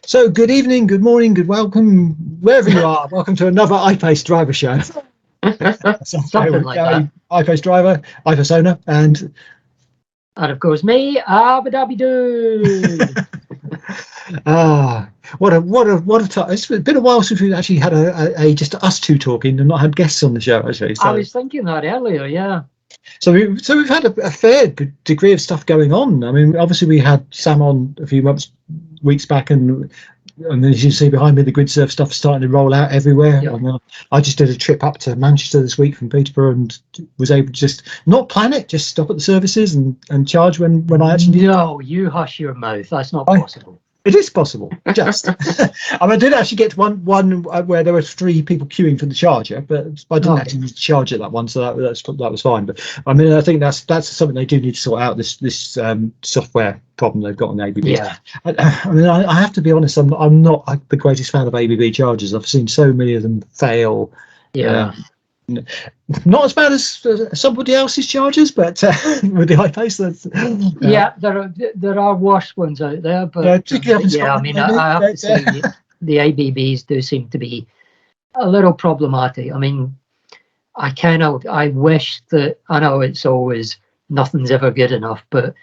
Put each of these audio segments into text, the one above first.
So good evening, good morning, good welcome, wherever you are. Welcome to another iPace driver show. Something like that. iPace driver, iPace owner, and of course me, Abu Dhabi Doo. what a time. It's been a while since we've actually had a just us two talking and not had guests on the show actually. So, I was thinking that earlier, yeah. So we've had a fair good degree of stuff going on. I mean, obviously we had Sam on a few weeks back, and as you see behind me, the grid surf stuff is starting to roll out everywhere. Yep. I just did a trip up to Manchester this week from Peterborough and was able to just not plan it, just stop at the services and charge when I actually need. No, you hush your mouth. That's not possible. It is possible, just. I mean, I did actually get to one where there were 3 people queuing for the charger, but I didn't actually charge at that one, so that was fine. But I mean, I think that's something they do need to sort out, this software problem they've got on the ABB. Yeah. I mean, I have to be honest, I'm not the greatest fan of ABB chargers. I've seen so many of them fail. Yeah. Not as bad as somebody else's chargers, but with the iPace, yeah, there are worse ones out there, but I mean, I have to say the ABBs do seem to be a little problematic. I mean, I wish that, I know it's always nothing's ever good enough, but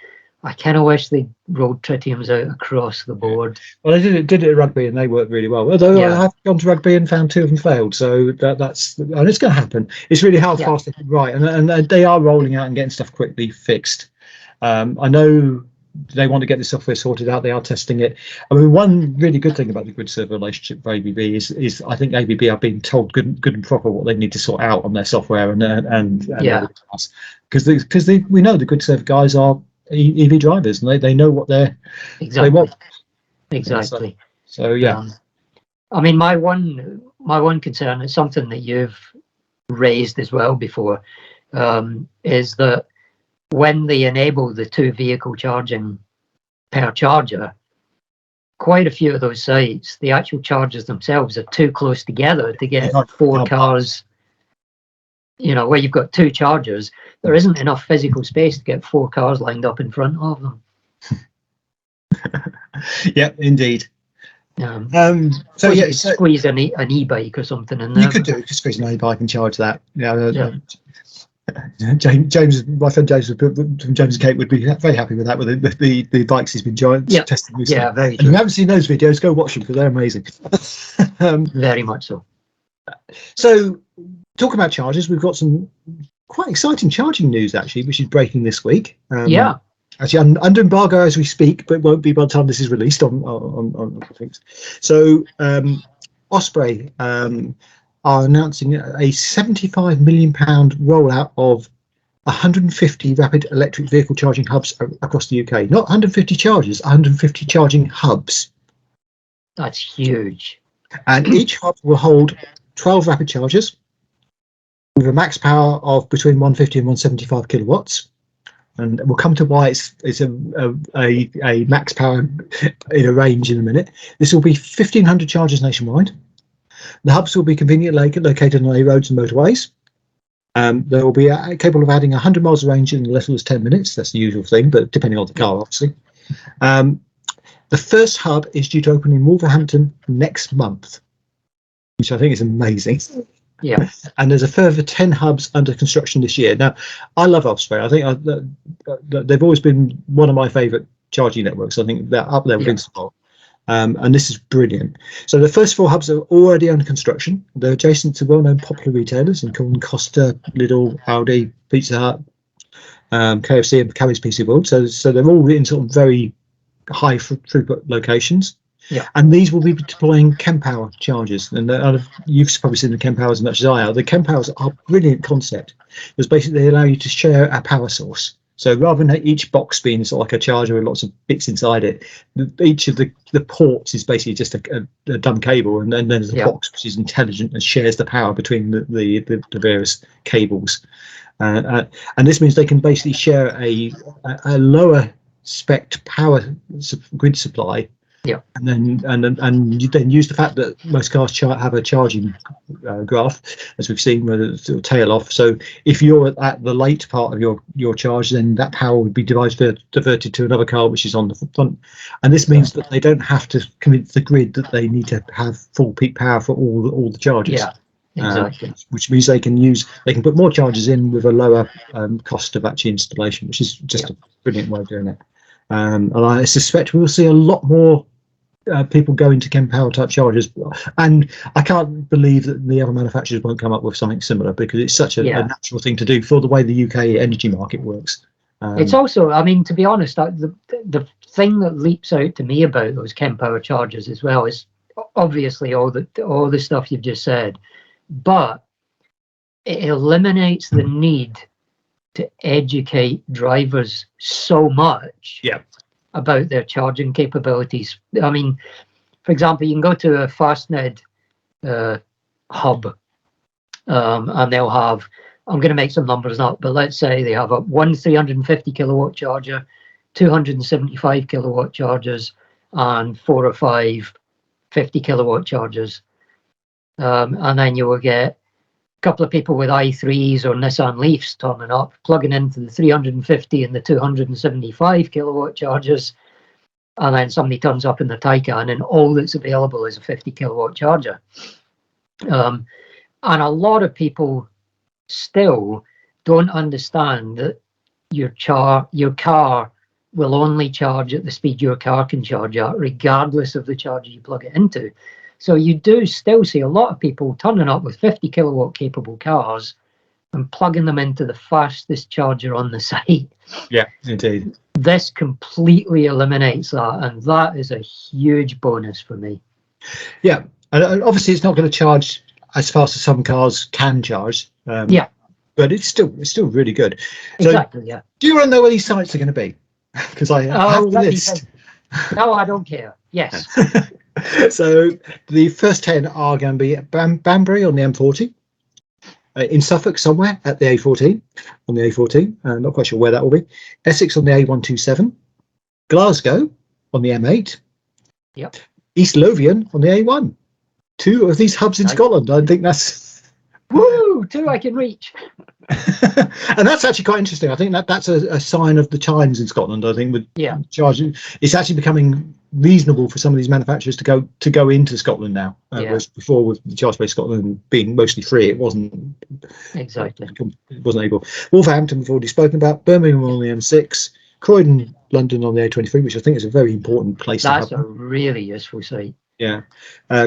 I kind of wish they rolled tritiums out across the board. Well, they did it at rugby, and they worked really well. Although I have gone to rugby and found 2 of them failed, so that's and it's going to happen. It's really how fast they can write, and they are rolling out and getting stuff quickly fixed. I know they want to get the software sorted out. They are testing it. I mean, one really good thing about the grid server relationship for ABB is I think ABB are being told good and proper what they need to sort out on their software and because we know the grid server guys are EV drivers, and they know what they want. Exactly. So yeah. I mean, my one concern is something that you've raised as well before, is that when they enable the 2 vehicle charging per charger, quite a few of those sites, the actual chargers themselves are too close together to get 4 cars. You know, where you've got 2 chargers, there isn't enough physical space to get 4 cars lined up in front of them. Yeah, indeed. So squeeze an e-bike or something in there. You could squeeze an e-bike and charge that. James, my friend James from James and Kate would be very happy with that. With the bikes he's been testing recently. Yeah, very true. And if you haven't seen those videos, go watch them because they're amazing. Very much so. So, talking about chargers, we've got some quite exciting charging news actually, which is breaking this week. Actually, under embargo as we speak, but won't be by the time this is released on things. So, Osprey are announcing a £75 million rollout of 150 rapid electric vehicle charging hubs across the UK. Not 150 chargers, 150 charging hubs. That's huge. And each hub will hold 12 rapid chargers with a max power of between 150 and 175 kilowatts. And we'll come to why it's a max power in a range in a minute. This will be 1,500 chargers nationwide. The hubs will be conveniently located on A roads and motorways. They will be capable of adding 100 miles of range in as little as 10 minutes. That's the usual thing, but depending on the car, obviously. The first hub is due to open in Wolverhampton next month, which I think is amazing. Yeah. And there's a further 10 hubs under construction this year. Now, I love Osprey. I think they've always been one of my favourite charging networks. I think they're up there with Instapot. And this is brilliant. So the first 4 hubs are already under construction. They're adjacent to well-known popular retailers, including Costa, Lidl, Aldi, Pizza Hut, KFC, and Currys PC World. So they're all in sort of very high throughput locations. Yeah. And these will be deploying Kempower chargers. And you've probably seen the Kempowers as much as I have. The Kempowers are a brilliant concept because basically they allow you to share a power source. So rather than each box being sort of like a charger with lots of bits inside it, each of the ports is basically just a dumb cable, and then there's a box which is intelligent and shares the power between the various cables. And this means they can basically share a lower spec power grid supply Yeah. And you then use the fact that most cars have a charging graph, as we've seen, where it'll tail off. So if you're at the late part of your charge, then that power would be diverted to another car which is on the front. And this means that they don't have to convince the grid that they need to have full peak power for all the charges. Yeah, exactly. Which means they can put more charges in with a lower cost of actually installation, which is just a brilliant way of doing it. And I suspect we'll see a lot more people go into Kempower type chargers, and I can't believe that the other manufacturers won't come up with something similar, because it's such a natural thing to do for the way the UK energy market works. It's also, I mean, to be honest, the thing that leaps out to me about those Kempower chargers as well is obviously all the stuff you've just said, but it eliminates the need to educate drivers so much about their charging capabilities. I mean, for example, you can go to a Fastned hub, and they'll have, I'm going to make some numbers up, but let's say they have one 350 kilowatt charger, 275 kilowatt chargers, and 4 or 5 50 kilowatt chargers. And then you will get a couple of people with i3s or Nissan Leafs turning up, plugging into the 350 and the 275 kilowatt chargers, and then somebody turns up in the Taycan and all that's available is a 50 kilowatt charger. And a lot of people still don't understand that your car will only charge at the speed your car can charge at, regardless of the charger you plug it into. So you do still see a lot of people turning up with 50 kilowatt capable cars and plugging them into the fastest charger on the site. Yeah, indeed. This completely eliminates that, and that is a huge bonus for me. Yeah, and obviously it's not going to charge as fast as some cars can charge. But it's still really good. Exactly. Yeah. Do you want to know where these sites are going to be? Because I have the list. No, I don't care. Yes. So the first 10 are going to be at Banbury on the M40, in Suffolk somewhere at the A14, on the A14, not quite sure where that will be, Essex on the A127, Glasgow on the M8, East Lothian on the A1. 2 of these hubs in Scotland. I think that's... Woo! 2 I can reach. And that's actually quite interesting. I think that's a sign of the times in Scotland. I think with charging, it's actually becoming reasonable for some of these manufacturers to go into Scotland now. Whereas before, with the Charge Base Scotland being mostly free, it wasn't able. Wolverhampton we've already spoken about. Birmingham on the M6. Croydon, London on the A23, which I think is a very important place. That's a really useful site. Yeah,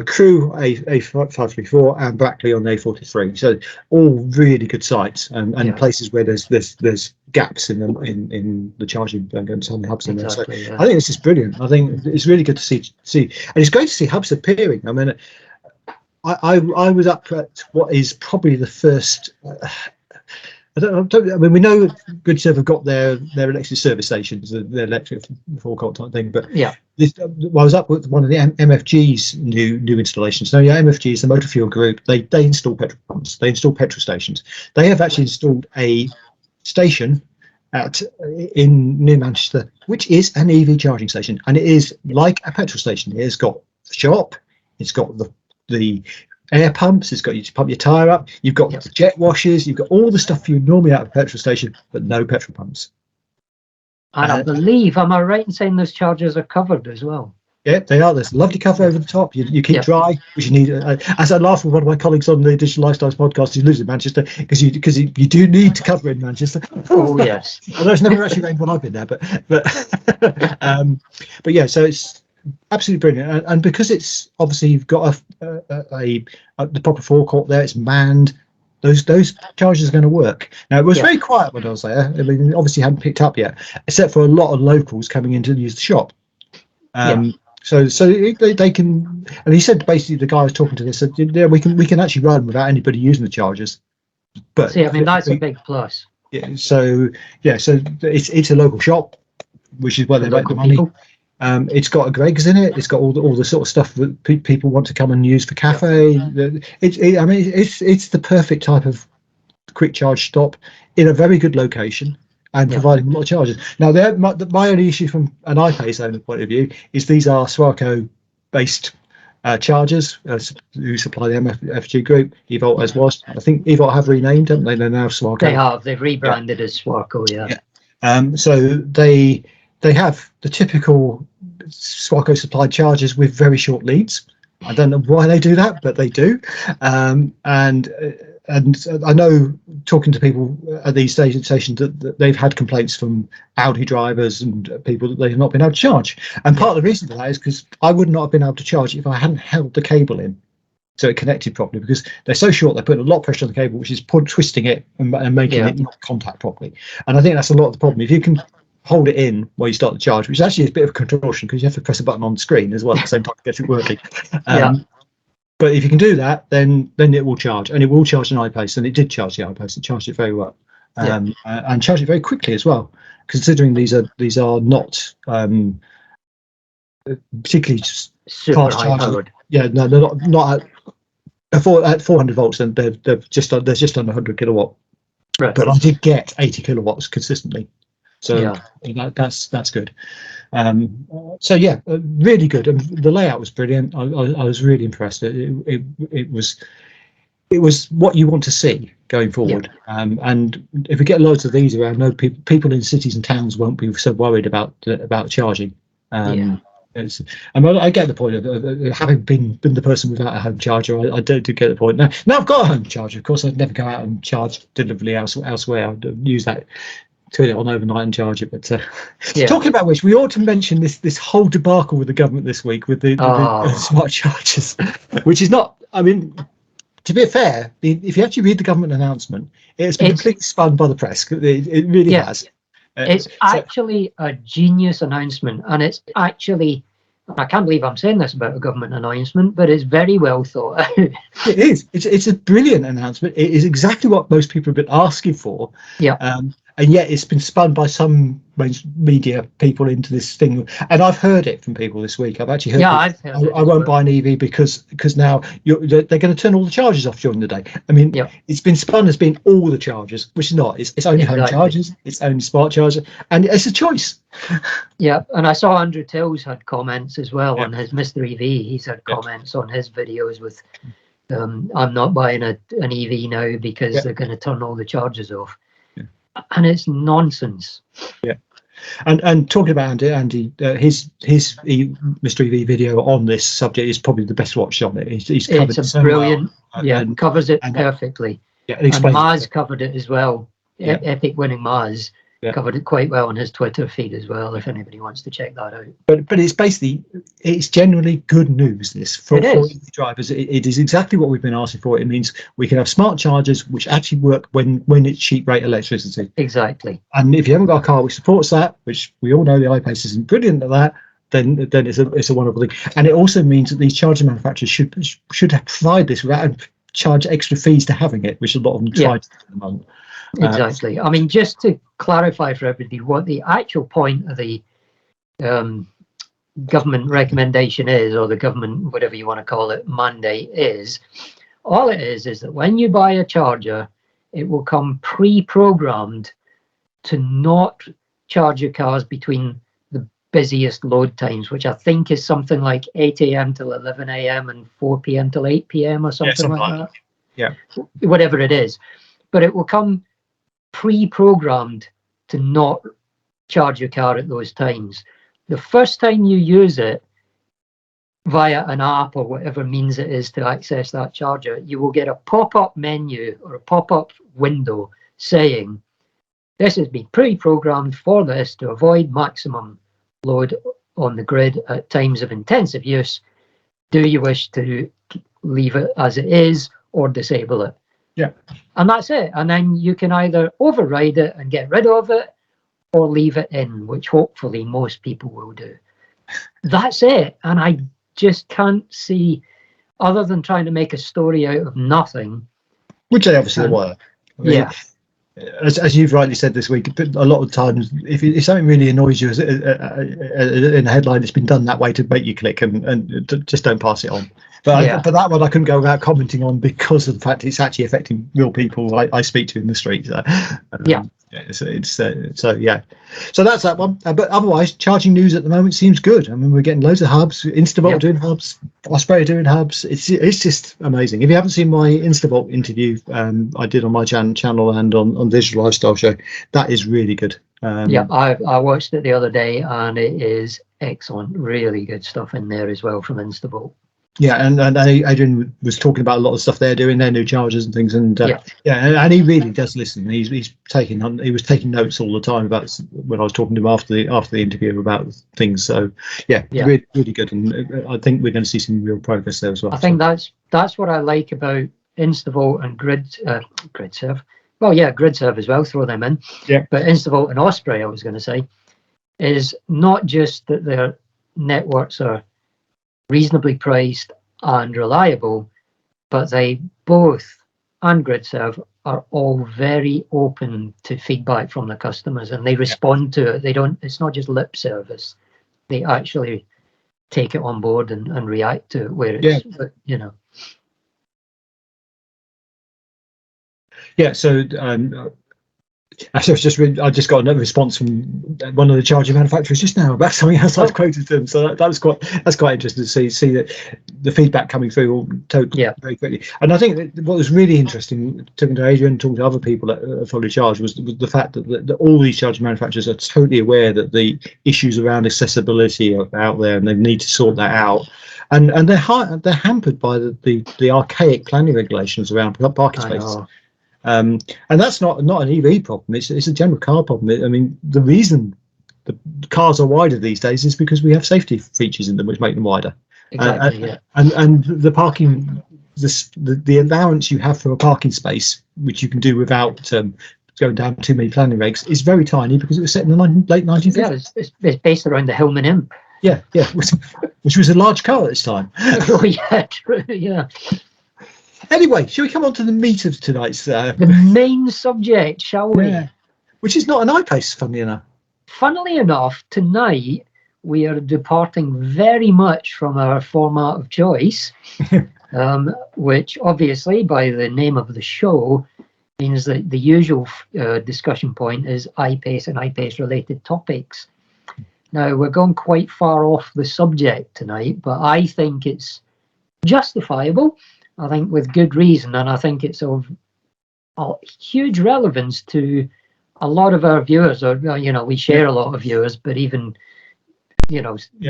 Crewe A534 and Brackley on the A43. So all really good sites and places where there's gaps in the charging and some hubs in there. So I think this is brilliant. I think it's really good to see, and it's great to see hubs appearing. I mean, I was up at what is probably the first. I mean, we know Gridserve have got their electric service stations, their electric forecourt type thing. But I was up with one of the MFG's new installations. So MFG is the Motor Fuel Group. They install petrol pumps. They install petrol stations. They have actually installed a station near Manchester, which is an EV charging station, and it is like a petrol station. It's got the shop. It's got the air pumps, it's got you to pump your tyre up, you've got the jet washers, you've got all the stuff you normally have at a petrol station, but no petrol pumps. And I believe, am I right in saying those chargers are covered as well? Yeah, they are. There's a lovely cover over the top. You keep dry, which you need. As I laugh with one of my colleagues on the Digital Lifestyles podcast who lives in Manchester, because you do need to cover in Manchester. Oh yes. Although it's never actually rained when I've been there, but yeah, so it's absolutely brilliant, and because it's obviously you've got the proper forecourt there, it's manned. Those chargers are going to work. Now it was very quiet when I was there. I mean, obviously hadn't picked up yet, except for a lot of locals coming in to use the shop. So they can, and he said basically the guy was talking to this said, yeah, we can actually run without anybody using the chargers. But see, I mean that's a big plus. Yeah. So it's a local shop, which is where they make the money. It's got a Greggs in it. It's got all the sort of stuff that people want to come and use for cafe. It's the perfect type of quick charge stop in a very good location. and Yeah. providing a lot of charges. Now, my only issue from an iPace owner point of view is these are Swarco based chargers who supply the MFG group. Evolt as was. I think Evolt have renamed, haven't they? They're now Swarco. They have. They've rebranded as Swarco. Yeah. So they have the typical Swarco supplied chargers with very short leads. I don't know why they do that, but they do. And I know, talking to people at these stations, that they've had complaints from Audi drivers and people that they've not been able to charge. And part of the reason for that is because I would not have been able to charge if I hadn't held the cable in so it connected properly, because they're so short, they're putting a lot of pressure on the cable, which is twisting it and making it not contact properly. And I think that's a lot of the problem. If you can hold it in while you start the charge, which actually is a bit of a contortion because you have to press a button on the screen as well at the same time to get it working. But if you can do that, then it will charge, and it will charge an iPace, and it did charge the iPace. It charged it very well, and charged it very quickly as well. Considering these are not particularly super high powered. Yeah, no, they're not at 400 volts, and they're just under 100 kilowatt. Right. But I did get 80 kilowatts consistently. So that's good. So yeah, really good. And the layout was brilliant. I was really impressed. It was what you want to see going forward. And if we get loads of these around, no people in cities and towns won't be so worried about charging. I get the point of having been the person without a home charger. I do get the point. Now I've got a home charger. Of course, I'd never go out and charge deliberately elsewhere. I'd use that, turn it on overnight and charge it. But talking about which, we ought to mention this whole debacle with the government this week with the smart chargers, which is not. I mean, to be fair, if you actually read the government announcement, it's been completely spun by the press. It really has. It's actually a genius announcement, and it's actually, I can't believe I'm saying this about a government announcement, but it's very well thought out. It is. It's a brilliant announcement. It is exactly what most people have been asking for. And yet it's been spun by some media people into this thing. And I've heard it from people this week. I've actually heard I've heard it. I won't buy an EV because now they're going to turn all the chargers off during the day. I mean, it's been spun as being all the chargers, which is not. It's only home chargers. It's only smart charger. And it's a choice. Yeah. And I saw Andrew Tills had comments as well on his Mr. EV. He's had comments on his videos with, I'm not buying an EV now because they're going to turn all the chargers off. And it's nonsense. And talking about Andy, his Mr. EV video on this subject is probably the best watched on it. He's covered it's brilliant. And covers it perfectly. And Maz covered it as well. Epic Winning Maz covered it quite well on his Twitter feed as well, if anybody wants to check that out. But it's generally good news, this, for EV drivers. It is exactly what we've been asking for. It means we can have smart chargers which actually work when it's cheap rate electricity. Exactly. And if you haven't got a car which supports that, which we all know the iPace isn't brilliant at that, then it's a wonderful thing. And it also means that these charger manufacturers should provide this without charge extra fees to having it, which a lot of them try to do at the moment. Exactly. I mean, just to clarify for everybody what the actual point of the government recommendation is, or the government, whatever you want to call it, mandate is, all it is that when you buy a charger, it will come pre-programmed to not charge your cars between the busiest load times, which I think is something like 8 a.m. till 11 a.m. and 4 p.m. till 8 p.m. or something like that. Yeah. Whatever it is. But it will come pre-programmed to not charge your car at those times. The first time you use it via an app or whatever means it is to access that charger, you will get a pop-up menu or a pop-up window saying, this has been pre-programmed for this to avoid maximum load on the grid at times of intensive use. Do you wish to leave it as it is or disable it? Yeah. And that's it. And then you can either override it and get rid of it or leave it in, which hopefully most people will do. That's it. And I just can't see, other than trying to make a story out of nothing. Which they obviously were. I mean, as you've rightly said this week, a lot of times, if something really annoys you in a headline, it's been done that way to make you click, and just don't pass it on. But that one I couldn't go without commenting on because of the fact it's actually affecting real people I speak to in the street. So, so that's that one. But otherwise, charging news at the moment seems good. I mean, we're getting loads of hubs. Instavolt doing hubs, Osprey doing hubs. It's just amazing. If you haven't seen my Instavolt interview I did on my channel and on Digital Lifestyle Show, that is really good. I watched it the other day, and it is excellent. Really good stuff in there as well from Instavolt. Yeah, and Adrian was talking about a lot of stuff they're doing, their new chargers and things, and and he really does listen. He was taking notes all the time about when I was talking to him after the interview about things. So really, really good, and I think we're going to see some real progress there as well. I think that's what I like about Instavolt and GridServe. Well, GridServe as well. Throw them in. Yeah. But Instavolt and Osprey, I was going to say, is not just that their networks are reasonably priced and reliable, but they both, and GridServe, are all very open to feedback from the customers, and they respond to it. It's not just lip service. They actually take it on board and react to it where it's, So I just got another response from one of the charger manufacturers just now about something else I've quoted them. So that's quite interesting to see that the feedback coming through very quickly. And I think that what was really interesting, talking to Adrian, talking to other people at Fully Charged, was the fact that all these charger manufacturers are totally aware that the issues around accessibility are out there, and they need to sort that out. And they're hampered by the archaic planning regulations around parking spaces. And that's not an EV problem. It's a general car problem. I mean, the reason the cars are wider these days is because we have safety features in them which make them wider. Exactly. And the parking, the allowance you have for a parking space, which you can do without going down too many planning regs, is very tiny because it was set in the late 1950s. Yeah, it's based around the Hillman Imp. Yeah, which was a large car at its time. Oh yeah, true. Yeah. Anyway, shall we come on to the meat of tonight's the main subject, shall we? Yeah. Which is not an iPace, funnily enough. Funnily enough, tonight we are departing very much from our format of choice, which obviously, by the name of the show, means that the usual discussion point is iPace and iPace-related topics. Now, we're going quite far off the subject tonight, but I think it's justifiable. I think with good reason, and I think it's of huge relevance to a lot of our viewers. Or we share a lot of viewers, but even the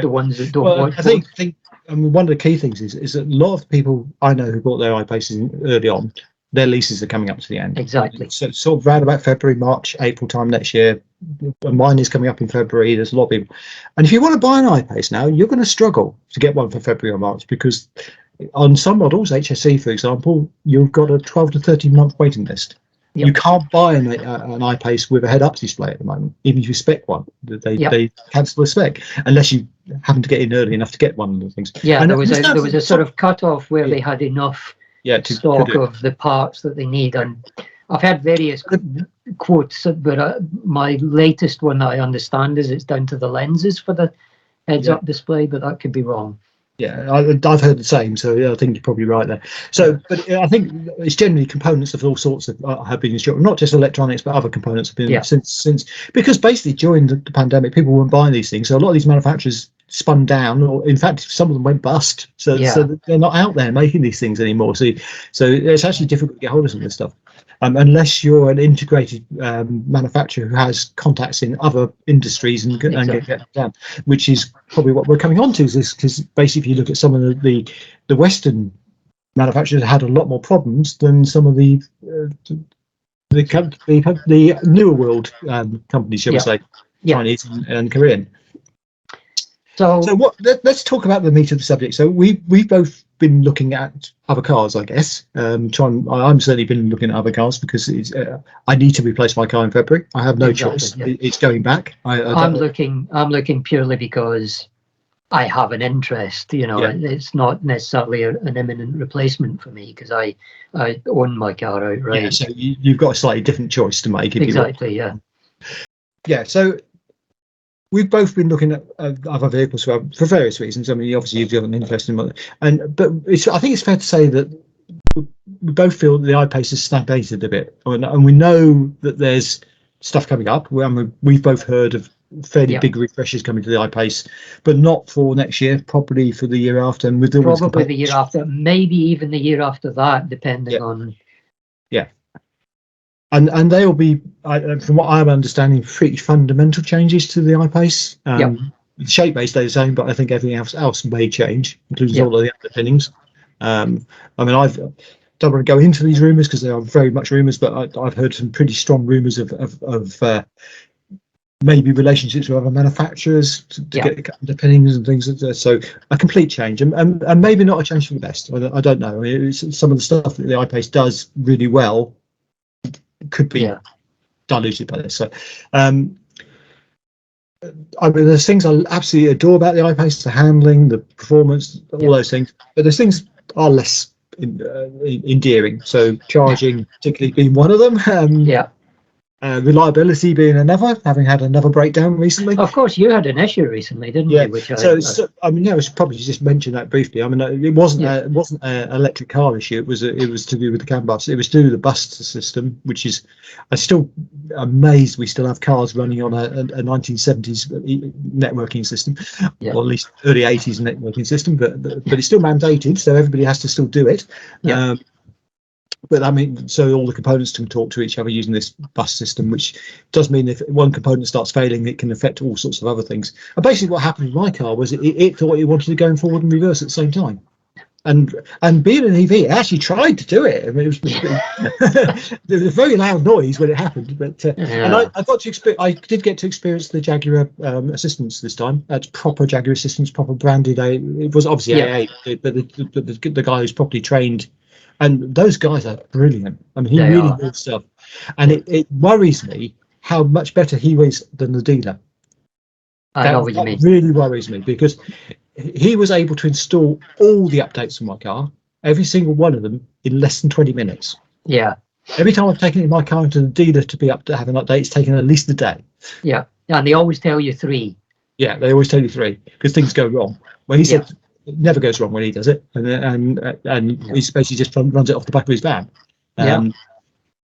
ones that don't watch. I think one of the key things is that a lot of people I know who bought their iPaces early on, their leases are coming up to the end. Exactly. So sort of around about February, March, April time next year. Mine is coming up in February. There's a lot of people, and if you want to buy an iPace now, you're going to struggle to get one for February or March, because on some models, HSE for example, you've got a 12 to 13 month waiting list. Yep. You can't buy an iPace with a head-up display at the moment, even if you spec one. They cancel the spec unless you happen to get in early enough to get one of the things. Yeah, and there was a sort of cut-off where they had enough stock of the parts that they need. And I've had various quotes, but my latest one that I understand is it's down to the lenses for the heads-up display, but that could be wrong. Yeah, I've heard the same, so I think you're probably right there. So, but I think it's generally components of all sorts of have been short, not just electronics, but other components have been since because basically during the pandemic, people weren't buying these things, so a lot of these manufacturers spun down, or in fact, some of them went bust. So they're not out there making these things anymore. So it's actually difficult to get hold of some of this stuff. Unless you're an integrated manufacturer who has contacts in other industries and get it down, which is probably what we're coming on to, is because basically if you look at some of the Western manufacturers had a lot more problems than some of the newer world companies, shall we say, Chinese and Korean. So what? Let's talk about the meat of the subject. So we've both been looking at other cars, I guess. I'm certainly been looking at other cars because I need to replace my car in February. I have no choice. Yeah. It's going back. I'm looking purely because I have an interest. It's not necessarily an imminent replacement for me because I own my car outright. Yeah, so you've got a slightly different choice to make. Exactly. Yeah. Yeah. So we've both been looking at other vehicles for various reasons. I mean, obviously you've got an interest in but I think it's fair to say that we both feel that the iPace has stagnated a bit, and we know that there's stuff coming up. We've both heard of fairly big refreshes coming to the iPace, but not for next year, probably for the year after, and with probably the year after, maybe even the year after that, depending on. Yeah, and they will be, from what I'm understanding, pretty fundamental changes to the iPace. The shape may stay the same, but I think everything else may change, including all of the underpinnings. I mean, I don't want to go into these rumours because they are very much rumours, but I've heard some pretty strong rumours of maybe relationships with other manufacturers to get underpinnings and things. So a complete change, and maybe not a change for the best. I don't know. I mean, some of the stuff that the iPace does really well could be diluted by this. So, I mean, there's things I absolutely adore about the iPace: the handling, the performance, all those things. But there's things are less endearing. So charging, particularly, being one of them. Reliability being another, having had another breakdown recently. Of course, you had an issue recently, didn't you? Which I mean, I should probably just mention that briefly. I mean, it wasn't an electric car issue. It was to do with the CAN bus. It was to do with the bus system, which is, I'm still amazed we still have cars running on a 1970s networking system, or at least early 80s networking system. But it's still mandated, so everybody has to still do it. But I mean, so all the components can talk to each other using this bus system, which does mean if one component starts failing, it can affect all sorts of other things. And basically what happened with my car was it thought it wanted to go forward and reverse at the same time. And being an EV, it actually tried to do it. I mean, there was a very loud noise when it happened. But and I did get to experience the Jaguar assistance this time. That's proper Jaguar assistance, proper branded. It was obviously AA, but the guy who's properly trained. And those guys are brilliant. I mean, he really knows stuff. And it worries me how much better he is than the dealer. I know what you mean. That really worries me, because he was able to install all the updates on my car, every single one of them, in less than 20 minutes. Yeah. Every time I've taken it in my car to the dealer to have an update, it's taken at least a day. Yeah. And they always tell you 3. Yeah, they always tell you 3 because things go wrong. Well, he said it never goes wrong when he does it, and he basically just runs it off the back of his van.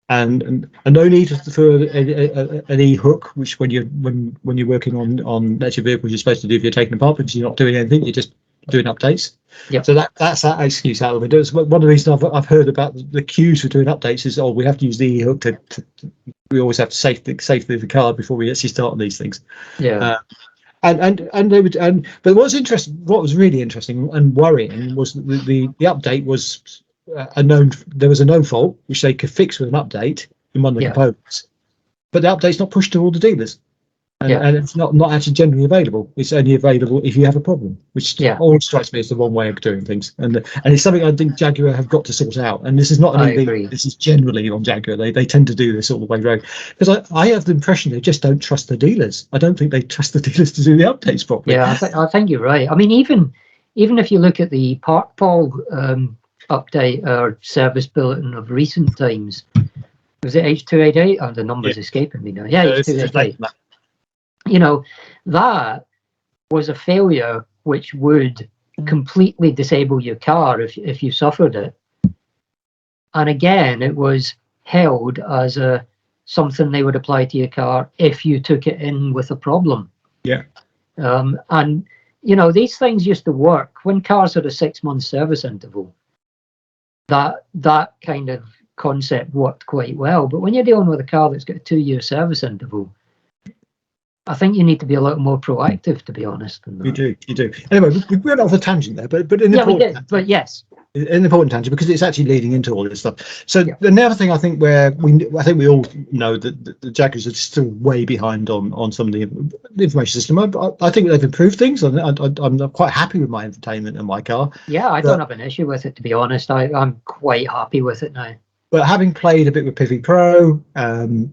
And no need for an e-hook, which when you're working on electric vehicles, you're supposed to do if you're taking apart, because you're not doing anything, you're just doing updates. So that's that excuse out of the window. It's one of the reasons I've heard about the queues for doing updates is, we have to use the e-hook to we always have to safely the car before we actually start on these things. And they would, but what was really interesting and worrying was that the update was there was a known fault which they could fix with an update in one of the components, but the update's not pushed to all the dealers, and it's not actually generally available. It's only available if you have a problem, which always strikes me as the wrong way of doing things. And it's something I think Jaguar have got to sort out. And this is not an EV. This is generally on Jaguar. They tend to do this all the way around, because I have the impression they just don't trust the dealers. I don't think they trust the dealers to do the updates properly. Yeah, I think you're right. I mean, even if you look at the Park Paul update or service bulletin of recent times, was it H288? Oh, the number's escaping me now. Yeah, H288. You know, that was a failure which would completely disable your car if you suffered it. And again, it was held as something they would apply to your car if you took it in with a problem. And these things used to work when cars had a 6-month service interval. That kind of concept worked quite well. But when you're dealing with a car that's got a 2-year service interval, I think you need to be a little more proactive, to be honest. You do. Anyway, we went off a tangent there, but an important tangent, because it's actually leading into all this stuff. So the other thing I think I think we all know that the Jaguars are still way behind on some of the information system. I think they've improved things. I'm quite happy with my infotainment in my car. Yeah, I don't have an issue with it, to be honest. I'm quite happy with it now. But having played a bit with Pivot Pro,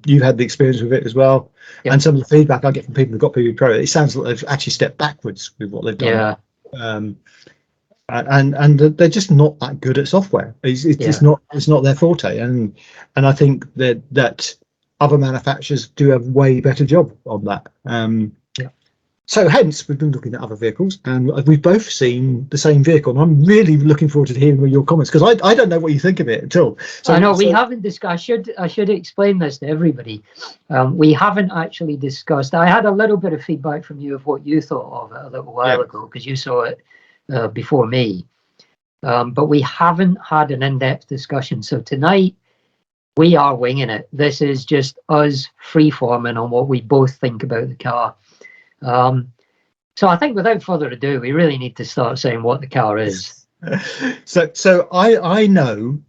you've had the experience with it as well. And some of the feedback I get from people who've got Pivot Pro, it sounds like they've actually stepped backwards with what they've done. And they're just not that good at software. It's not their forte. And I think that other manufacturers do a way better job on that. So hence we've been looking at other vehicles, and we've both seen the same vehicle. And I'm really looking forward to hearing your comments, because I don't know what you think of it at all. So I know we haven't discussed. I should explain this to everybody. We haven't actually discussed. I had a little bit of feedback from you of what you thought of it a little while ago, because you saw it before me. But we haven't had an in-depth discussion. So tonight we are winging it. This is just us free-forming on what we both think about the car. So I think without further ado, we really need to start saying what the car is. So I know,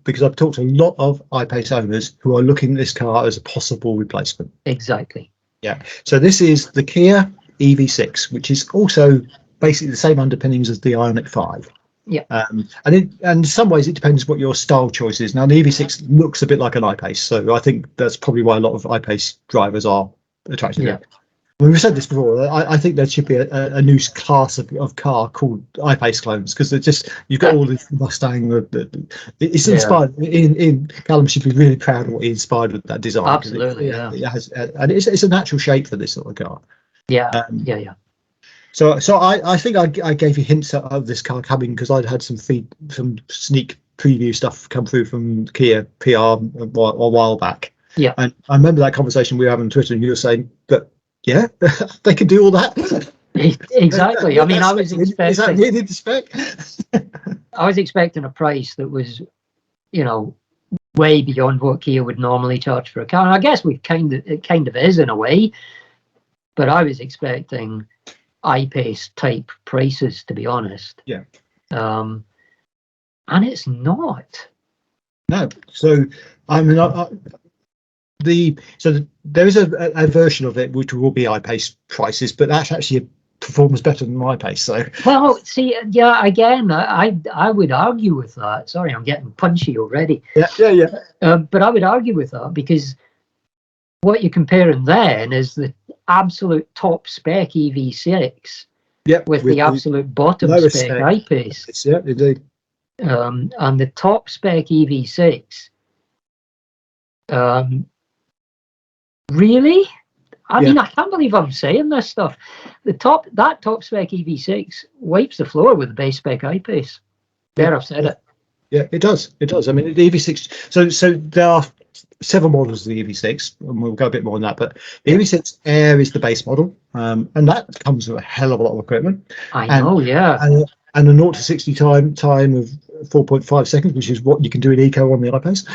because I've talked to a lot of iPace owners who are looking at this car as a possible replacement. Exactly. Yeah. So this is the Kia EV6, which is also basically the same underpinnings as the Ioniq 5. Yeah. And in some ways it depends what your style choice is. Now the EV6 looks a bit like an iPace, so I think that's probably why a lot of iPace drivers are attracted to it. We've said this before. I think there should be a new class of car called iPace clones, because they're just, you've got all this Mustang. It's inspired. In Callum should be really proud of what he inspired with that design. Absolutely, it has, and it's a natural shape for this sort of car. Yeah, So I think I gave you hints of this car coming, because I'd had some sneak preview stuff come through from Kia PR a while back. Yeah. And I remember that conversation we were having on Twitter, and you were saying that, yeah, they can do all that. Exactly. I mean, I was expecting. Is that really the spec? I was expecting a price that was, way beyond what Kia would normally charge for a car. And I guess it kind of is in a way, but I was expecting iPace type prices, to be honest. Yeah. And it's not. No. So I mean, there is a version of it which will be iPace prices, but that actually performs better than iPace. So well, see, yeah, again, I would argue with that. Sorry, I'm getting punchy already. Yeah. But I would argue with that, because what you're comparing then is the absolute top spec EV6 with the absolute bottom spec iPace. Yeah, indeed. And the top spec EV6. Really? I mean, I can't believe I'm saying this stuff. That top spec EV6 wipes the floor with the base spec iPace. There, I've said it. Yeah, it does. It does. I mean, the EV6. So there are several models of the EV6, and we'll go a bit more on that. But the EV6 Air is the base model, and that comes with a hell of a lot of equipment. I know, yeah. And a 0 to 60 time of 4.5 seconds, which is what you can do in eco on the iPace.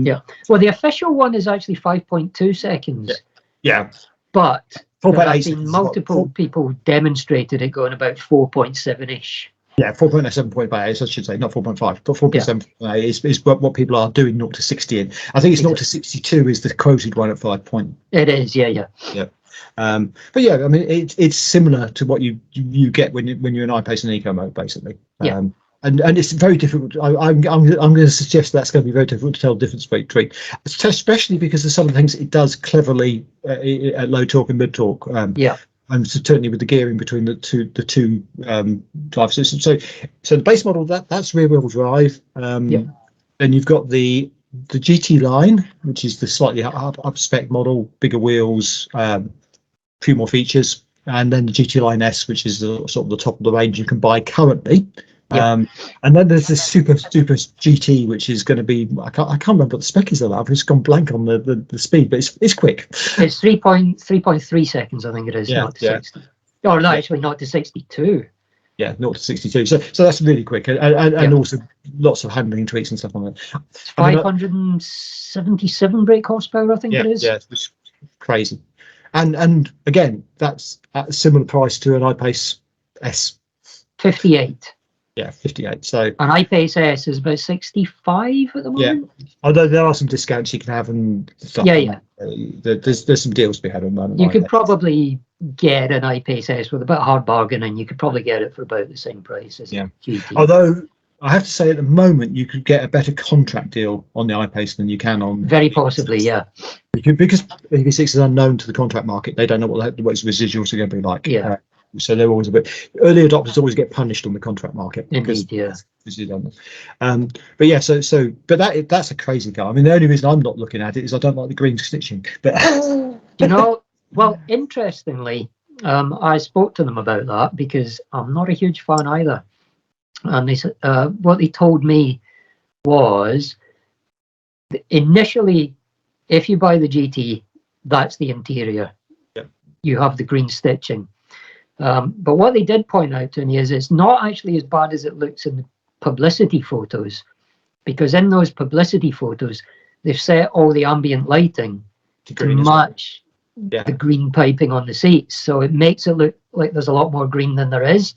Yeah. Well, the official one is actually 5.2 seconds. Yeah. But there have been multiple people demonstrated it going about 4.7-ish. Yeah, 4.7.8, I should say, not 4.5, but 4.7 is what people are doing 0 to 60 in. I think it's 0 to 62 is the quoted one at 5 point. It is, yeah. But yeah, I mean, it's similar to what you get when you're in iPace and eco mode, basically. And it's very difficult. I'm going to suggest that's going to be very difficult to tell the difference between, especially because of some of the things it does cleverly at low torque and mid torque. And certainly with the gearing between the two drive systems. So the base model that's rear wheel drive. Then you've got the GT line, which is the slightly up spec model, bigger wheels, few more features, and then the GT Line S, which is the sort of the top of the range you can buy currently. And then there's this super GT, which is going to be, I can't remember what the spec is of that. I've just gone blank on the speed, but it's quick. It's 3.3 seconds, I think it is. Not to 60. Oh no, actually not to 62. Yeah, 0 to 62. So that's really quick, and also lots of handling tweaks and stuff on it. 577 brake horsepower, I think it is. Yeah, it's crazy. And again, that's at a similar price to an iPace S. 58. Yeah, 58. So an iPace S is about 65 at the moment. Yeah, although there are some discounts you can have and stuff. There's some deals to be had on that. You could probably get an iPace S with a bit of hard bargaining. You could probably get it for about the same price as GT. Although I have to say, at the moment, you could get a better contract deal on the iPace than you can on. Very possibly, yeah. Because EV6 is unknown to the contract market. They don't know what its residuals are going to be like. Yeah. So they're always a bit. Early adopters always get punished on the contract market. Indeed, yeah. But yeah, but that's a crazy car. I mean, the only reason I'm not looking at it is I don't like the green stitching. But well, interestingly, I spoke to them about that because I'm not a huge fan either. And they said, what they told me was initially, if you buy the GT, that's the interior. Yep. You have the green stitching. But what they did point out to me is it's not actually as bad as it looks in the publicity photos, because in those publicity photos, they've set all the ambient lighting to match the green piping on the seats. So it makes it look like there's a lot more green than there is.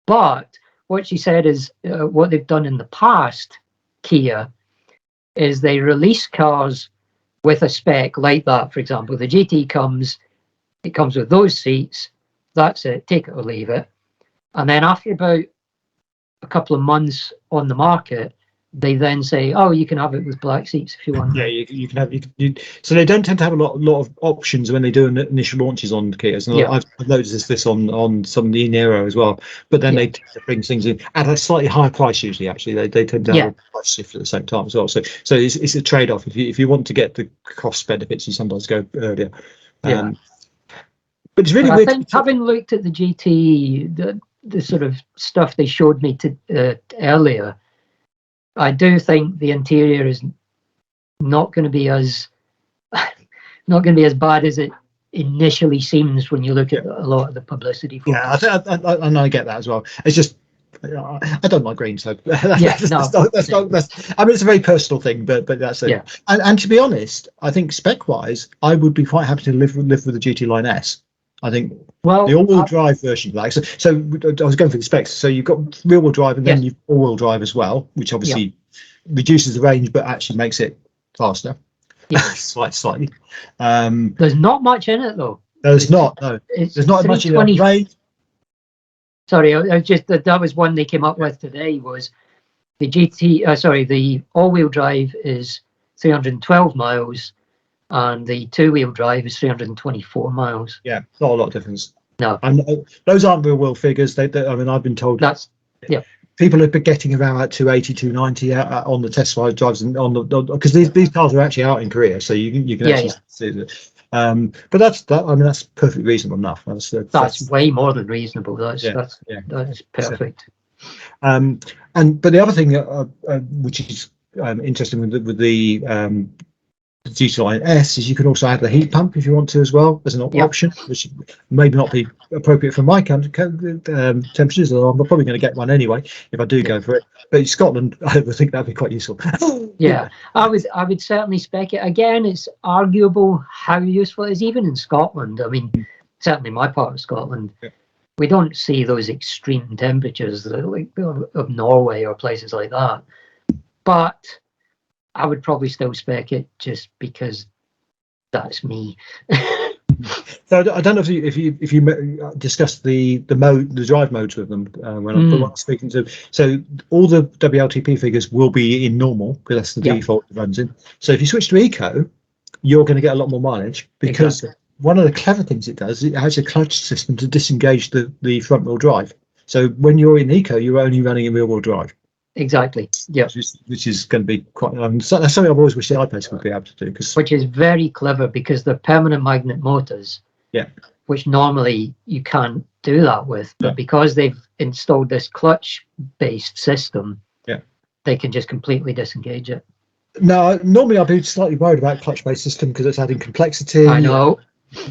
But what she said is what they've done in the past, Kia, is they release cars with a spec like that. For example, the GT comes with those seats. That's it, take it or leave it. And then after about a couple of months on the market, they then say, oh, you can have it with black seats if you want. Yeah, you can have. So they don't tend to have a lot of options when they do initial launches on Kias. And I've noticed this on some of the Nero as well. But then they tend to bring things in at a slightly higher price usually. Actually, they tend to have a price shift at the same time as well. So it's a trade off. If you want to get the cost benefits, you sometimes go earlier. But it's really weird. I think having looked at the GT, the sort of stuff they showed me earlier, I do think the interior is not going to be as bad as it initially seems when you look at a lot of the publicity photos. Yeah, I get that as well. It's just I don't like green, so I mean it's a very personal thing, but that's it. And to be honest, I think spec wise, I would be quite happy to live with the GT Line S. I think the all-wheel drive version, so I was going for the specs. So you've got rear-wheel drive, and then you've all-wheel drive as well, which obviously reduces the range, but actually makes it faster, slightly. There's not much in it though. There's not. No, there's not much in it. Range. Sorry, I just that was one they came up with today. Was the GT? The all-wheel drive is 312 miles. And the two-wheel drive is 324 miles. Yeah, not a lot of difference. No, and those aren't real world figures. I mean, I've been told that's people have been getting around at 280, 290 on the test drives and on the because these cars are actually out in Korea, so you can actually see it. But that's I mean that's perfectly reasonable enough. That's way more than reasonable. That's perfect. But the other thing which is interesting with the GT Line S is you can also add the heat pump if you want to as well as an option, which may not be appropriate for my temperatures. I'm probably going to get one anyway if I do go for it. But in Scotland, I would think that'd be quite useful. I would certainly spec it. Again, it's arguable how useful it is even in Scotland. I mean, certainly my part of Scotland, we don't see those extreme temperatures like of Norway or places like that. But I would probably still spec it just because that's me. So I don't know if you discussed the drive modes with them when I'm speaking to them. So all the WLTP figures will be in normal because that's the default it runs in. So if you switch to Eco, you're going to get a lot more mileage because one of the clever things it does, it has a clutch system to disengage the front wheel drive. So when you're in Eco, you're only running in rear wheel drive. Exactly. Yeah. Which is going to be quite. That's something I've always wished the iPaces would be able to do. Which is very clever because they're permanent magnet motors. Yeah. Which normally you can't do that with, but because they've installed this clutch-based system, they can just completely disengage it. No, normally I'd be slightly worried about clutch-based system because it's adding complexity. I know.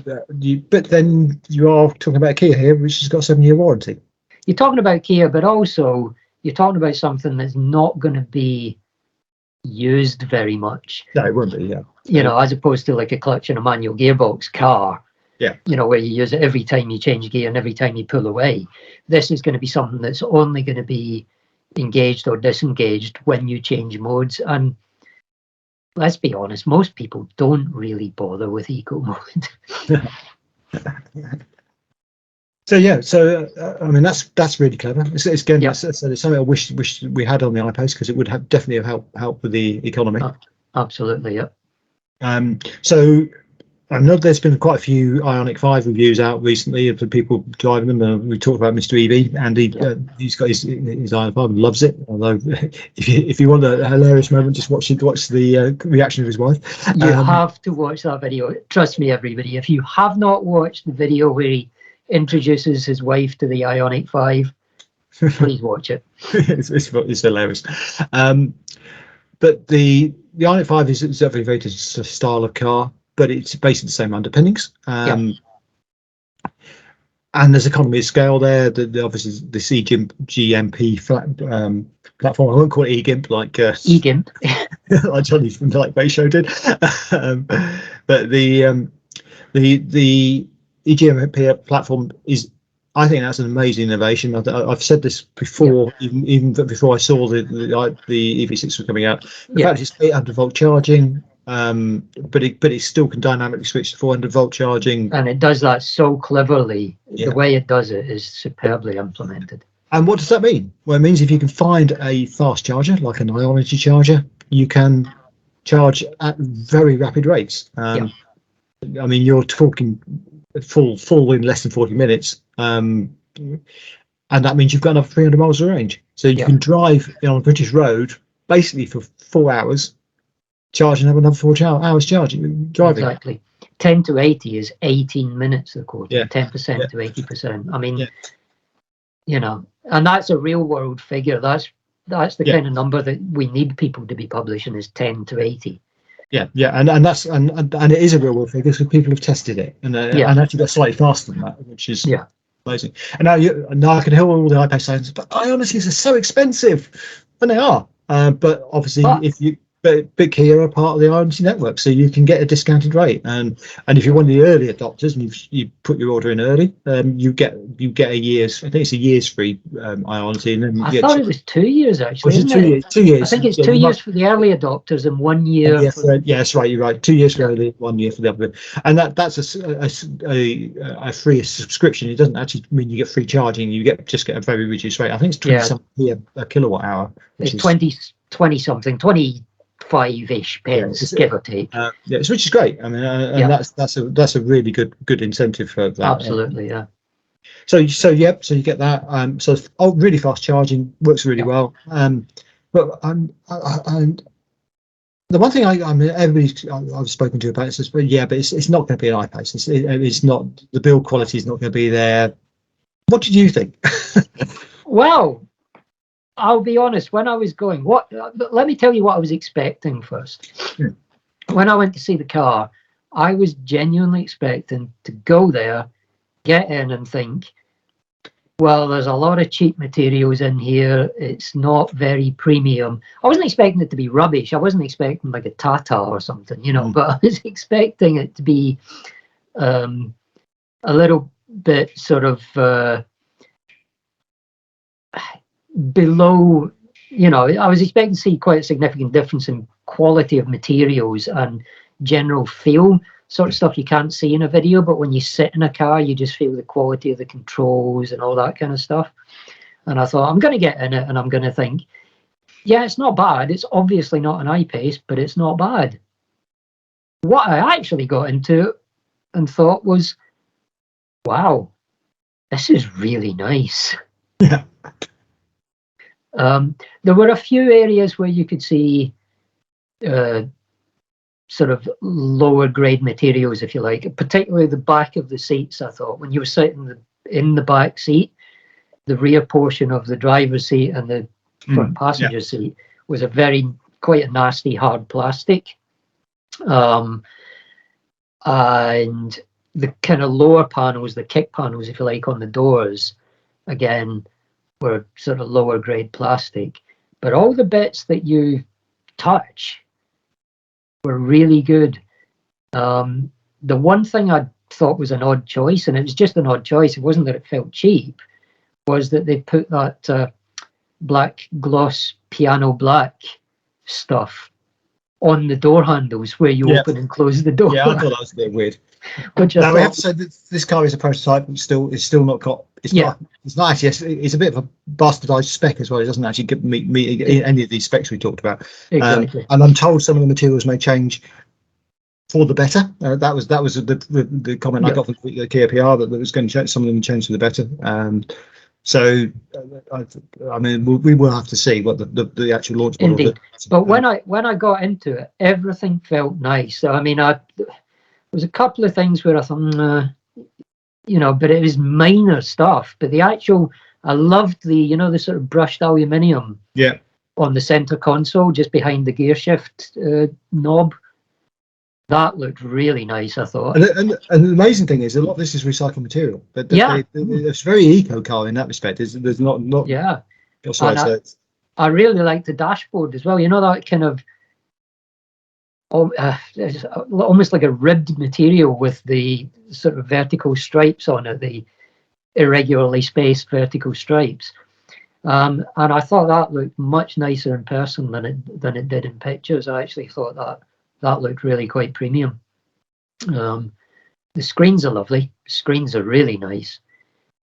But then you are talking about a Kia here, which has got a 7-year warranty. You're talking about Kia, but also you're talking about something that's not going to be used very much. No, it won't be, You know, as opposed to like a clutch and a manual gearbox car. Yeah. You know, where you use it every time you change gear and every time you pull away. This is going to be something that's only going to be engaged or disengaged when you change modes. And let's be honest, most people don't really bother with eco mode. So I mean that's really clever. It's again, it's something I wish we had on the iPace because it would have definitely have helped with the economy. Absolutely, yeah. I know there's been quite a few Ioniq 5 reviews out recently of the people driving them. We talked about Mr. EV, and he's got his Ioniq 5 and loves it. Although, if you want a hilarious moment, just watch the reaction of his wife. You have to watch that video. Trust me, everybody. If you have not watched the video where he introduces his wife to the Ioniq 5, please watch it. It's hilarious. But the Ioniq 5 is a very, very different style of car, but it's basically the same underpinnings. And there's economy of scale there. Obviously, the GMP platform. I won't call it eGimp like eGimp, like Johnny from the Like Bay Show did. But the eGMP platform is, I think that's an amazing innovation. I've said this before, even before I saw the EV6 was coming out. The fact it's 800 volt charging, but it still can dynamically switch to 400 volt charging, and it does that so cleverly. The way it does it is superbly implemented. And what does that mean? Well, it means if you can find a fast charger like an Ionity charger, you can charge at very rapid rates. I mean, you're talking full in less than 40 minutes, and that means you've got another 300 miles of range. So you can drive on a British road basically for 4 hours, charge and have another 4 hours driving. Exactly. 10 to 80 is 18 minutes, according 10% to 80%. I mean, you know, and that's a real world figure. That's the kind of number that we need people to be publishing, is 10 to 80. And that's and it is a real world figure because people have tested it and actually got slightly faster than that, which is amazing. And now I can hear all the iPaces saying, but Ionities are so expensive, and they are. But obviously, but Kia are part of the Ionity network, so you can get a discounted rate. And if you're one of the early adopters and you put your order in early, you get a year's. I think it's a year's free Ionity. And then I thought it was 2 years actually. Isn't it? 2 years. I think it's 2 years for the early adopters and 1 year. That's right. You're right. 2 years for early, 1 year for the other. And that's a free subscription. It doesn't actually mean you get free charging. You just get a very reduced rate. I think it's 20 something a kilowatt hour. It's 20 something, 25-ish pence, give or take. Which is great. I mean, and that's a really good incentive for that. Absolutely, So you get that. So really fast charging works really well. But the one thing everybody I've spoken to about it says, but it's not going to be an iPace. It's not, the build quality is not going to be there. What did you think? Well, I'll be honest, when I was going, let me tell you what I was expecting first. When I went to see the car, I was genuinely expecting to go there, get in and think, well, there's a lot of cheap materials in here. It's not very premium. I wasn't expecting it to be rubbish. I wasn't expecting like a Tata or something, but I was expecting it to be a little bit sort of below, I was expecting to see quite a significant difference in quality of materials and general feel, sort of stuff you can't see in a video, but when you sit in a car, you just feel the quality of the controls and all that kind of stuff. And I thought, I'm going to get in it and I'm going to think, yeah, it's not bad. It's obviously not an iPace, but it's not bad. What I actually got into and thought was, wow, this is really nice. Yeah. There were a few areas where you could see sort of lower grade materials, if you like, particularly the back of the seats. I thought when you were sitting in the back seat, the rear portion of the driver's seat and the front passenger seat was quite a nasty hard plastic. And the kind of lower panels, the kick panels, if you like, on the doors, again, were sort of lower grade plastic. But all the bits that you touch were really good. The one thing I thought was an odd choice, and it was just an odd choice, it wasn't that it felt cheap, was that they put that black gloss piano black stuff on the door handles where you open and close the door. Yeah, I thought that was a bit weird. Now we have to say that this car is a prototype, but it's still not got. It's not actually. It's a bit of a bastardized spec as well. It doesn't actually meet any of these specs we talked about. Exactly. And I'm told some of the materials may change for the better. That was the comment I got from the Kia PR, that it was going to change, some of them change for the better. So I mean, we will have to see what the actual launch model. Indeed, but when I got into it, everything felt nice. I mean, there was a couple of things where I thought, you know, but it was minor stuff. But the actual, I loved the, you know, the sort of brushed aluminium on the center console just behind the gear shift knob. That looked really nice, I thought. And the amazing thing is, a lot of this is recycled material. But it's very eco car in that respect. There's not I really like the dashboard as well. You know, that kind of almost like a ribbed material with the sort of vertical stripes on it, the irregularly spaced vertical stripes. And I thought that looked much nicer in person than it did in pictures. I actually thought that looked really quite premium. The screens are lovely. Screens are really nice.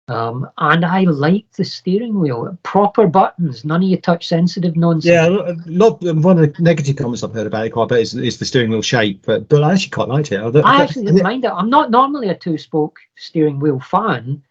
And I like the steering wheel. Proper buttons, none of your touch sensitive nonsense. Yeah, one of the negative comments I've heard about it quite a bit is the steering wheel shape, but I actually quite liked it. I actually didn't mind it. I'm not normally a 2-spoke steering wheel fan,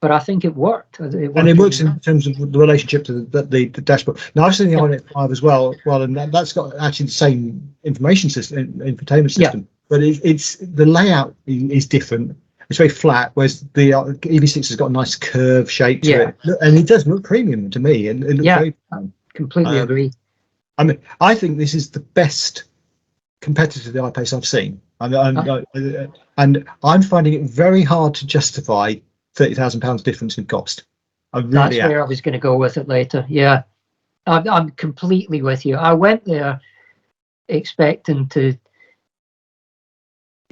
but I think it worked. It works in terms of the relationship to the dashboard. Now I've seen the iPace 5 as well. Well, and that's got actually the same information system, infotainment system, but it's the layout is different. It's very flat, whereas the EV6 has got a nice curve shape to it, and it does look premium to me. And it looks very completely agree. I mean, I think this is the best competitor to the iPace I've seen, and I'm finding it very hard to justify £30,000 difference in cost. That's where I was going to go with it later. Yeah, I'm completely with you. I went there expecting to,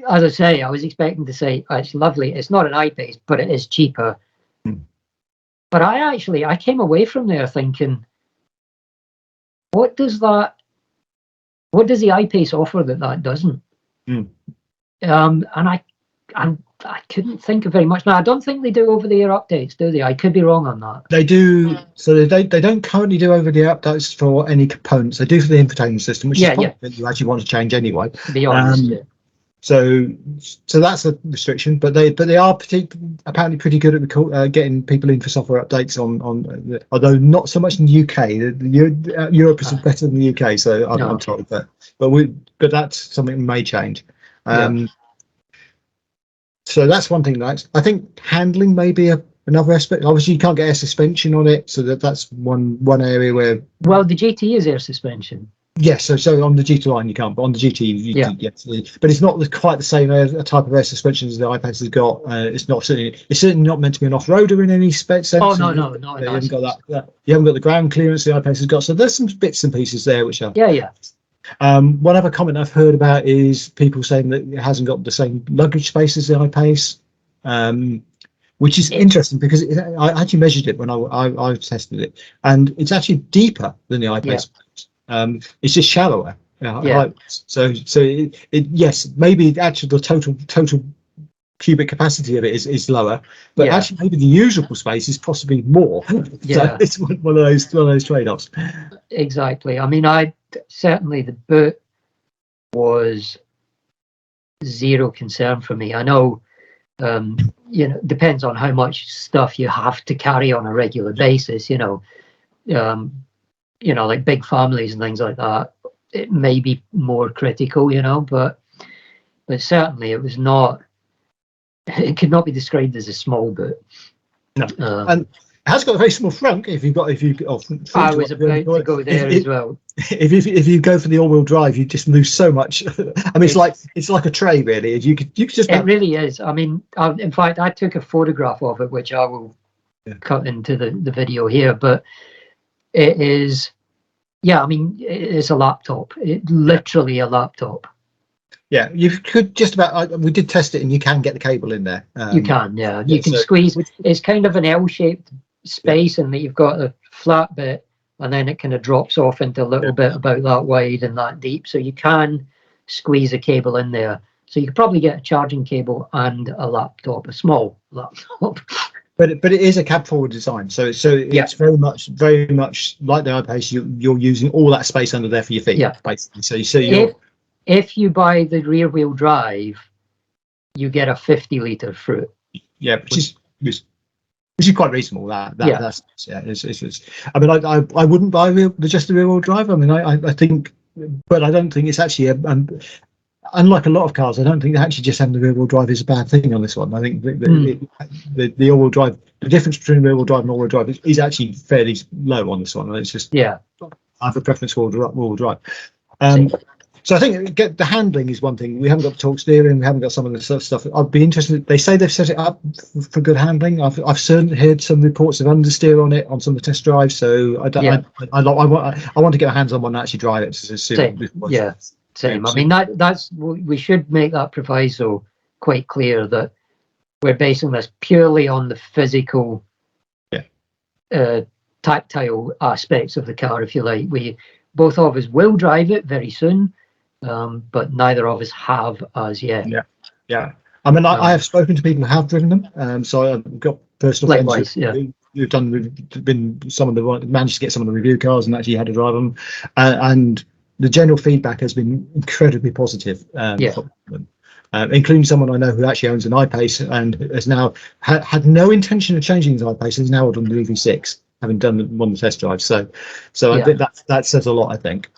as I say, I was expecting to say, oh, it's lovely. It's not an iPace, but it is cheaper. But I came away from there thinking, what does the iPace offer that doesn't? And I couldn't think of very much. Now, I don't think they do over-the-air updates, do they? I could be wrong on that. They do. So they don't currently do over-the-air updates for any components. They do for the infotainment system, which is something that you actually want to change anyway. To be honest, So that's a restriction, but they are apparently pretty good at getting people in for software updates on although not so much in the UK. Europe is better than the UK, so I'm told that. But that's something that may change. So that's one thing. I think handling may be another aspect. Obviously, you can't get air suspension on it, so that's one area where. Well, the GT is air suspension. Yes, so on the GT line you can't, but on the GT you can get. But it's not quite the same type of air suspension as the iPace has got. It's certainly not meant to be an off-roader in any sense. Oh no, you haven't got that. You haven't got the ground clearance the iPace has got. So there's some bits and pieces there which are. One other comment I've heard about is people saying that it hasn't got the same luggage space as the iPace, which is interesting because I actually measured it when I tested it, and it's actually deeper than the iPace. It's just shallower. So yes, maybe actually the total cubic capacity of it is lower, but actually maybe the usable space is possibly more. So it's one of those trade-offs. Exactly. I mean, certainly the boot was zero concern for me. I know, depends on how much stuff you have to carry on a regular basis. Like big families and things like that, it may be more critical, but certainly it was not. It could not be described as a small boot. No, and it has got a very small front. I was about to go there as well. If you go for the all-wheel drive, you just lose so much. I mean, it's like a tray, really. You could just. It really is. I mean, in fact, I took a photograph of it, which I will cut into the video here. But it is, I mean, it's a laptop. It's literally a laptop. Yeah, you could just about. We did test it, and you can get the cable in there. You can, you can squeeze. It's kind of an L-shaped space, and that you've got a flat bit, and then it kind of drops off into a little bit about that wide and that deep. So you can squeeze a cable in there. So you could probably get a charging cable and a laptop, a small laptop. But it is a cab forward design, so it's very much like the iPace. You're using all that space under there for your feet, basically. So if you buy the rear wheel drive, you get a 50-litre fruit. Yeah, which is quite reasonable. That's I mean, I wouldn't buy just the rear wheel drive. I mean, I think, but I don't think it's actually unlike a lot of cars. I don't think actually just having the rear wheel drive is a bad thing on this one. I think the all wheel drive, the difference between rear wheel drive and all wheel drive is actually fairly low on this one. And it's just I have a preference for all wheel drive. So I think the handling is one thing. We haven't got the torque steering. We haven't got some of the stuff. I'd be interested. They say they've set it up for good handling. I've certainly heard some reports of understeer on it on some of the test drives. So I want to get my hands on one and actually drive it. Same. I mean, we should make that proviso quite clear that we're basing this purely on the physical, tactile aspects of the car, if you like. Both of us will drive it very soon. But neither of us have as yet. Yeah. I mean, I have spoken to people who have driven them. So I've got personal friends who've been some of the managed to get some of the review cars and actually had to drive them. And the general feedback has been incredibly positive. Including someone I know who actually owns an iPace and has now had no intention of changing his iPace. He's now on the EV6, having done one of the test drives. So I think that says a lot. I think.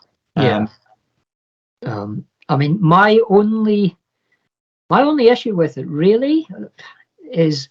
I mean, my only issue with it really is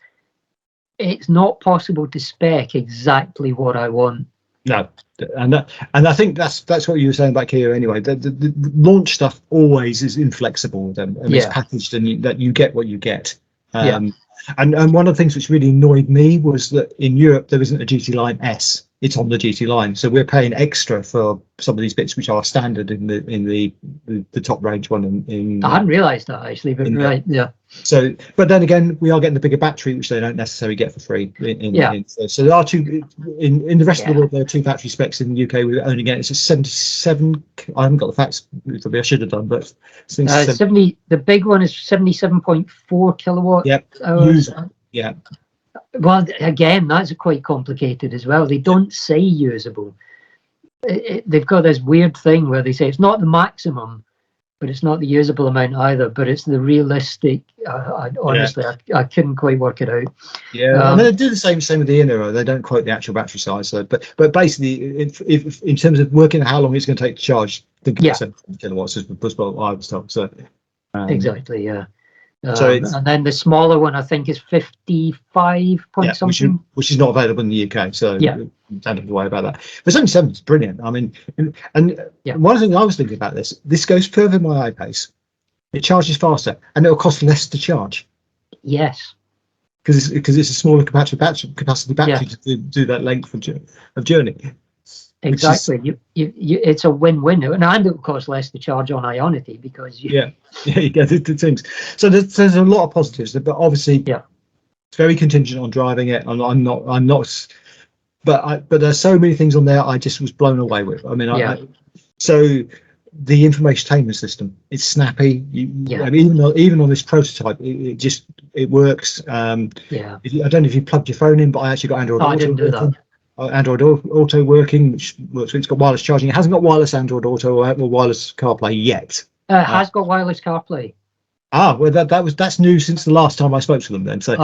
it's not possible to spec exactly what I want. No, and I think that's what you were saying about Kia anyway. The launch stuff always is inflexible with them, and it's packaged, and that you get what you get. And one of the things which really annoyed me was that in Europe there isn't a GT Line S. It's on the GT Line, so we're paying extra for some of these bits which are standard in the top range one. I hadn't realised that actually, but So, but then again, we are getting the bigger battery, which they don't necessarily get for free. So there are two in the rest of the world. There are two battery specs in the UK. We're only getting it's a 77. I haven't got the facts. I should have done, but 70. The big one is 77.4 kilowatt. Hours. Well, again, that's quite complicated as well. They don't say usable. They've got this weird thing where they say it's not the maximum, but it's not the usable amount either. But it's the realistic. Honestly, I couldn't quite work it out. I mean, they do the same with the inner. They don't quote the actual battery size. So, but basically, if in terms of working out how long it's going to take to charge, think about 70 kilowatts is what I was told. So exactly, and then the smaller one I think is 55 point something, which is not available in the UK. So don't have to worry about that. But 77 is brilliant. I mean, and one thing I was thinking about this goes further than my iPace. It charges faster, and it'll cost less to charge. Yes, because it's a smaller capacity battery to do that length of journey. Exactly. It's a win-win, and it will cost less to charge on Ionity because you get the things. So there's a lot of positives, but obviously it's very contingent on driving it. I'm not. But there's so many things on there I just was blown away with. I mean, so the information system, it's snappy. I mean, even on this prototype, it works. I don't know if you plugged your phone in, but I actually got Android Auto. I didn't do that. Android Auto working, which works. It's got wireless charging. It hasn't got wireless Android Auto or wireless CarPlay yet. It has got wireless CarPlay. Well, that's new since the last time I spoke to them. Then, so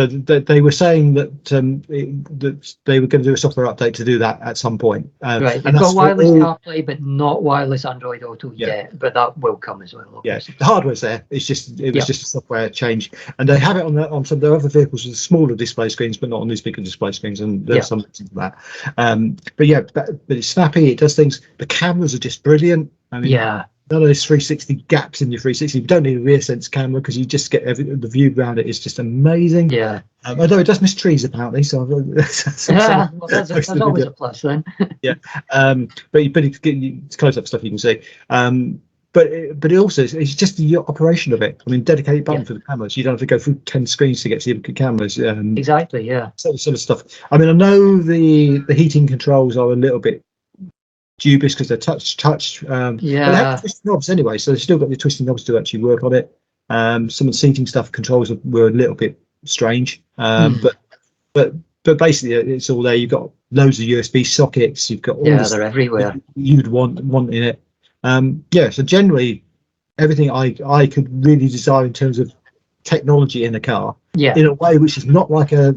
they were saying that that they were going to do a software update to do that at some point. Right, they've got wireless CarPlay, but not wireless Android Auto yet. But that will come as well. Obviously. The hardware's there. It's just just a software change, and they have it on some of their other vehicles with smaller display screens, but not on these bigger display screens. And there's something to that. But it's snappy. It does things. The cameras are just brilliant. I mean, none of those 360 gaps in your 360. You don't need a rear sense camera because you just get the view around it is just amazing. Although it does miss trees apparently, so that's always a plus then. But it's close up stuff you can see. But it also it's just the operation of it. I mean, dedicated button for the cameras. You don't have to go through 10 screens to get to the cameras. Exactly. Sort of stuff. I mean, I know the heating controls are a little bit dubious because they're touch but they have twisting knobs anyway, so they've still got the twisting knobs to actually work on it. Some of the seating stuff controls were a little bit strange, but basically it's all there. You've got loads of USB sockets, you've got all they're everywhere you'd want in it. Yeah, so generally everything I could really desire in terms of technology in a car, in a way which is not like a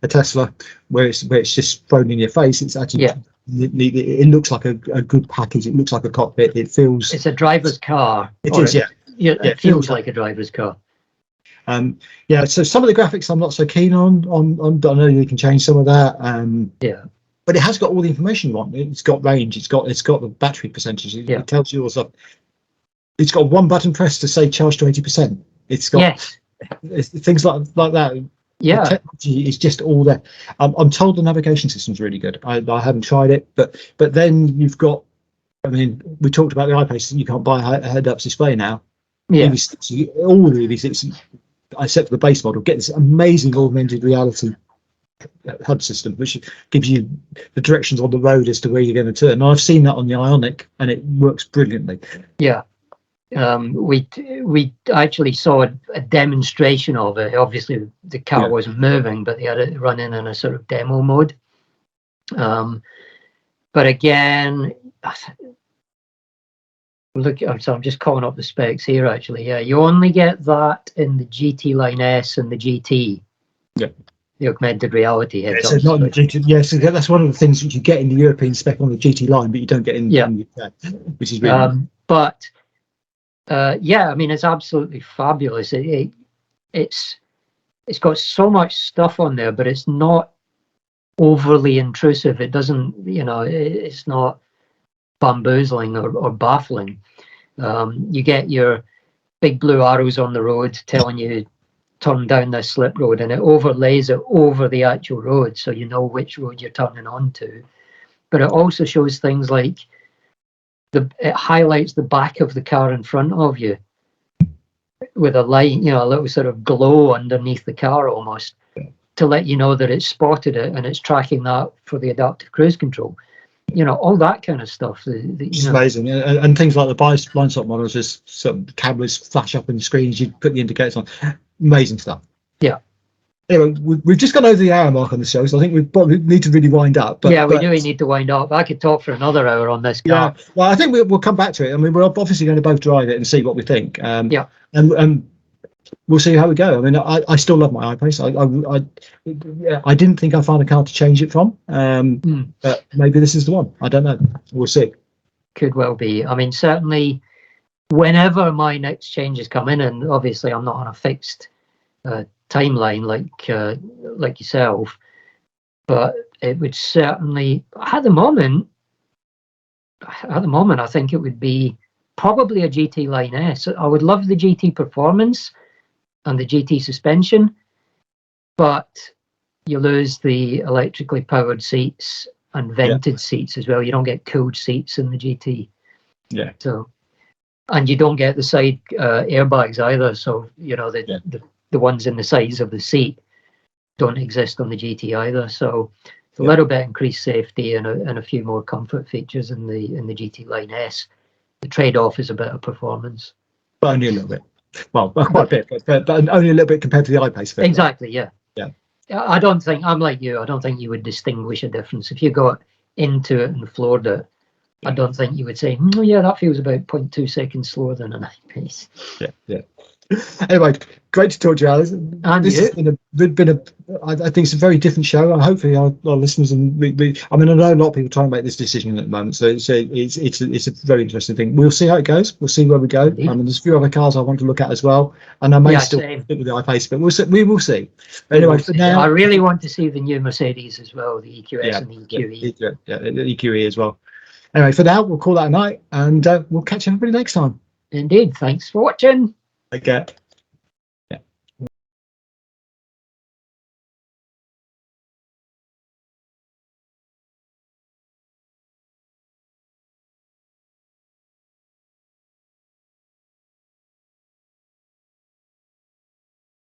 Tesla, where it's just thrown in your face. It's actually it looks like a good package. It looks like a cockpit. It feels, it's a driver's car. It is, yeah. It feels like a driver's car. Yeah, so some of the graphics I'm not so keen on. I know you can change some of that. But it has got all the information you want. It's got range. It's got the battery percentage. It tells you all stuff. It's got one button press to say charge to 80%. It's got things like that. Yeah, the technology is just all there. I'm told the navigation system's really good. I haven't tried it, but then you've got. I mean, we talked about the iPaces. You can't buy a head-up display now. Yeah, EV6, all the EV6, except for the base model, get this amazing augmented reality HUD system, which gives you the directions on the road as to where you're going to turn. And I've seen that on the Ioniq, and it works brilliantly. Yeah. We actually saw a demonstration of it. Obviously, the car wasn't moving, but they had it running in a sort of demo mode. But again, look, so I'm just calling up the specs here. Actually, yeah, you only get that in the GT Line S and the GT. Yeah. The augmented reality heads-up. So not in the GT. Yes, that's one of the things which you get in the European spec on the GT line, but you don't get in the UK, which is really nice. But yeah, I mean, it's absolutely fabulous. It's got so much stuff on there, but it's not overly intrusive. It doesn't, it's not bamboozling or baffling. You get your big blue arrows on the road telling you turn down this slip road, and it overlays it over the actual road, so you know which road you're turning onto. But it also shows things like it highlights the back of the car in front of you with a light, a little sort of glow underneath the car almost, to let you know that it's spotted it and it's tracking that for the adaptive cruise control. All that kind of stuff. It's amazing. And things like the blind spot models, just some cameras flash up in the screens, you put the indicators on. Amazing stuff. Yeah. Anyway, we've just gone over the hour mark on the show, so I think we probably need to really wind up. But, we do need to wind up. I could talk for another hour on this car. Yeah, well, I think we'll come back to it. I mean, we're obviously going to both drive it and see what we think. And we'll see how we go. I mean, I still love my iPace. I didn't think I'd find a car to change it from, but maybe this is the one. I don't know. We'll see. Could well be. I mean, certainly, whenever my next changes come in, and obviously I'm not on a fixed timeline like yourself, but it would certainly, at the moment I think it would be probably a GT Line S. I would love the GT performance and the GT suspension, but you lose the electrically powered seats and vented seats as well. You don't get cooled seats in the GT. Yeah. So, and you don't get the side airbags either. So the ones in the sides of the seat don't exist on the GT either. So it's a little bit increased safety and a few more comfort features in the GT Line S. The trade-off is a bit of performance, but only a little bit. Well, quite a bit, but only a little bit compared to the iPace. Exactly. Yeah. I don't think, I'm like you, I don't think you would distinguish a difference if you got into it and floored it. I don't think you would say, oh yeah, that feels about 0.2 seconds slower than an iPace. Yeah. Anyway, great to talk to you, Alison. And this has been I think it's a very different show, and hopefully our listeners and I mean, I know a lot of people trying to make this decision at the moment, so it's a very interesting thing. We'll see how it goes. We'll see where we go. Indeed. I mean, there's a few other cars I want to look at as well, and I may still stick with the iPace, but we will see. Anyway, for now, I really want to see the new Mercedes as well, the EQS and the EQE. The EQE as well. Anyway, for now, we'll call that a night, and we'll catch everybody next time. Indeed. Thanks for watching. Okay.